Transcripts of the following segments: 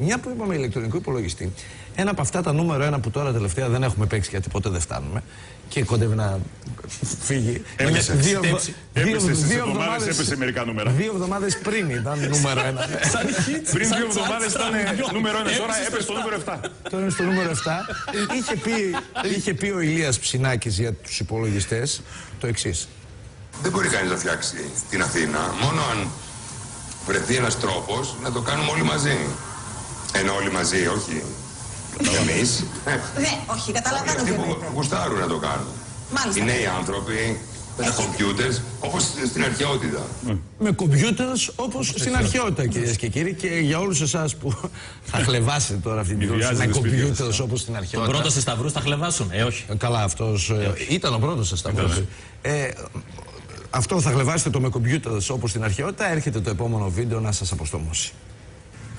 Μια που είπαμε ηλεκτρονικό υπολογιστή, ένα από αυτά τα νούμερο ένα που τώρα τελευταία δεν έχουμε παίξει γιατί ποτέ δεν φτάνουμε και κοντεύει να φύγει. Έπεσε. Δύο εβδομάδες έπεσε μερικά νούμερα. 2 εβδομάδες πριν ήταν νούμερο ένα. Πριν 2 εβδομάδες ήταν νούμερο 1, τώρα έπεσε στο νούμερο 7. Τώρα είναι στο νούμερο 7. Είχε πει ο Ηλίας Ψινάκης για τους υπολογιστές το εξής. Δεν μπορεί κανείς να φτιάξει την Αθήνα, μόνο αν βρεθεί ένας τρόπος να το κάνουμε όλοι μαζί. Ενώ όλοι μαζί, όχι εμείς. Ναι, όχι, καταλαβαίνω Αυτοί τι που εννοείτε. γουστάρουν να το κάνουν. Μάλιστα. Οι νέοι άνθρωποι με τα κομπιούτερς, όπως στην αρχαιότητα. Με κομπιούτερς όπως στην αρχαιότητα, κυρίες και κύριοι, και για όλους εσάς που θα χλεβάσετε τώρα αυτή την δόση με κομπιούτερς όπως στην αρχαιότητα. Τον πρώτο σε σταυρούς θα χλεβάσουν, όχι. Καλά, αυτός ήταν ο πρώτος σε σταυρούς. Αυτό θα χλεβάσετε το με κομπιούτερς όπως στην αρχαιότητα. Έρχεται το επόμενο βίντεο να σας αποστομώσει.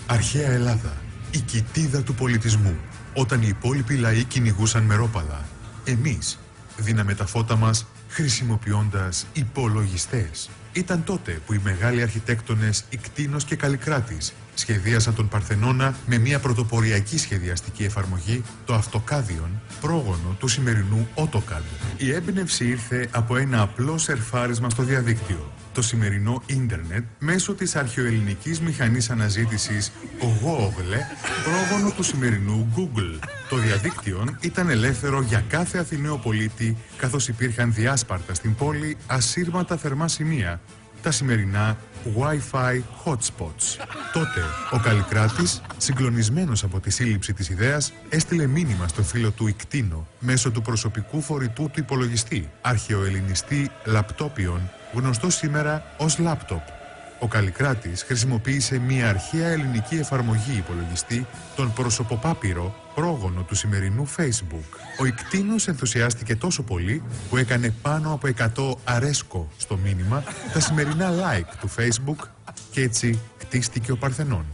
Αρχαία Ελλάδα, η κοιτίδα του πολιτισμού. Όταν οι υπόλοιποι λαοί κυνηγούσαν μερόπαλα, εμείς δίναμε τα φώτα μας χρησιμοποιώντας υπολογιστές. Ήταν τότε που οι μεγάλοι αρχιτέκτονες Ικτίνος και Καλικράτης σχεδίασαν τον Παρθενώνα με μια πρωτοποριακή σχεδιαστική εφαρμογή, το Αυτοκάδιον, πρόγονο του σημερινού AutoCAD. Η έμπνευση ήρθε από ένα απλό σερφάρισμα στο διαδίκτυο. Το σημερινό ίντερνετ μέσω της αρχαιοελληνικής μηχανής αναζήτησης Google, πρόγονο του σημερινού Google. Το διαδίκτυο ήταν ελεύθερο για κάθε Αθηναίο πολίτη, καθώς υπήρχαν διάσπαρτα στην πόλη ασύρματα θερμά σημεία, τα σημερινά Wi-Fi hotspots. Τότε ο Καλικράτης, συγκλονισμένος από τη σύλληψη της ιδέας, έστειλε μήνυμα στο φίλο του Ικτίνο μέσω του προσωπικού φορητού του υπολογιστή, αρχαιοελληνιστή λαπτόπιον, γνωστό σήμερα ως λάπτοπ. Ο Καλικράτης χρησιμοποίησε μια αρχαία ελληνική εφαρμογή υπολογιστή, τον προσωποπάπυρο, πρόγονο του σημερινού Facebook. Ο Ικτίνος ενθουσιάστηκε τόσο πολύ που έκανε πάνω από 100 αρέσκο στο μήνυμα, τα σημερινά like του Facebook, και έτσι κτίστηκε ο Παρθενών.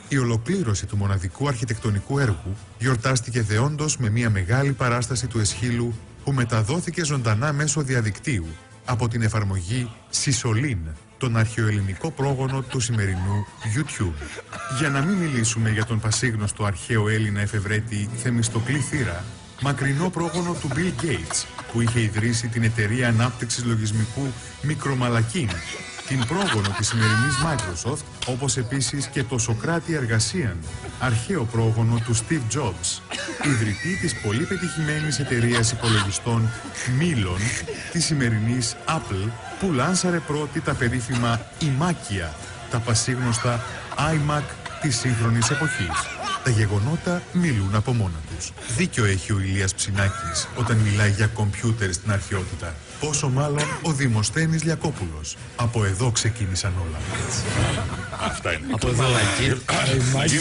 Η ολοκλήρωση του μοναδικού αρχιτεκτονικού έργου γιορτάστηκε δεόντως με μια μεγάλη παράσταση του Εσχύλου που μεταδόθηκε ζωντανά μέσω διαδικτύου από την εφαρμογή Σισολίν, τον αρχαιοελληνικό πρόγονο του σημερινού YouTube. Για να μην μιλήσουμε για τον πασίγνωστο αρχαίο Έλληνα εφευρέτη Θεμιστοκλή Θήρα, μακρινό πρόγονο του Bill Gates, που είχε ιδρύσει την εταιρεία ανάπτυξης λογισμικού Μικρομαλακίν, την πρόγονο της σημερινής Microsoft, όπως επίσης και το Σοκράτη Εργασίαν, αρχαίο πρόγονο του Steve Jobs, ιδρυτή της πολύ πετυχημένης εταιρείας υπολογιστών Μίλων, της σημερινής Apple, που λάνσαρε πρώτη τα περίφημα ημάκια, τα πασίγνωστα iMac της σύγχρονης εποχής. Τα γεγονότα μιλούν από μόνα τους. Δίκιο έχει ο Ηλίας Ψινάκης όταν μιλάει για κομπιούτερ στην αρχαιότητα. Πόσο μάλλον ο Δημοσθένης Λιακόπουλος. Από εδώ ξεκίνησαν όλα. Αυτά είναι. Από εδώ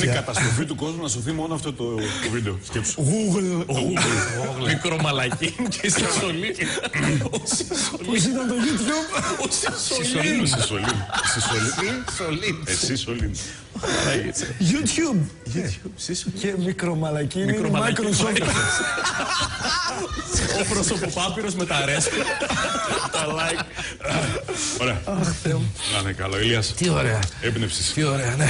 Είναι καταστροφή του κόσμου να σωθεί μόνο αυτό το βίντεο. Σκέψου. Google. Μικρομαλακή και Σισολίν. Πώς ήταν το YouTube? Σισολίν. Σισολίν. YouTube. Και μικρομαλακίνη είναι Microsoft. Ο προσωποπάπυρος με τα αρέσκο. Τα like. Ωραία. Να είναι καλό, Ηλίας. Τι ωραία. Έμπνευσης. Τι ωραία, ναι.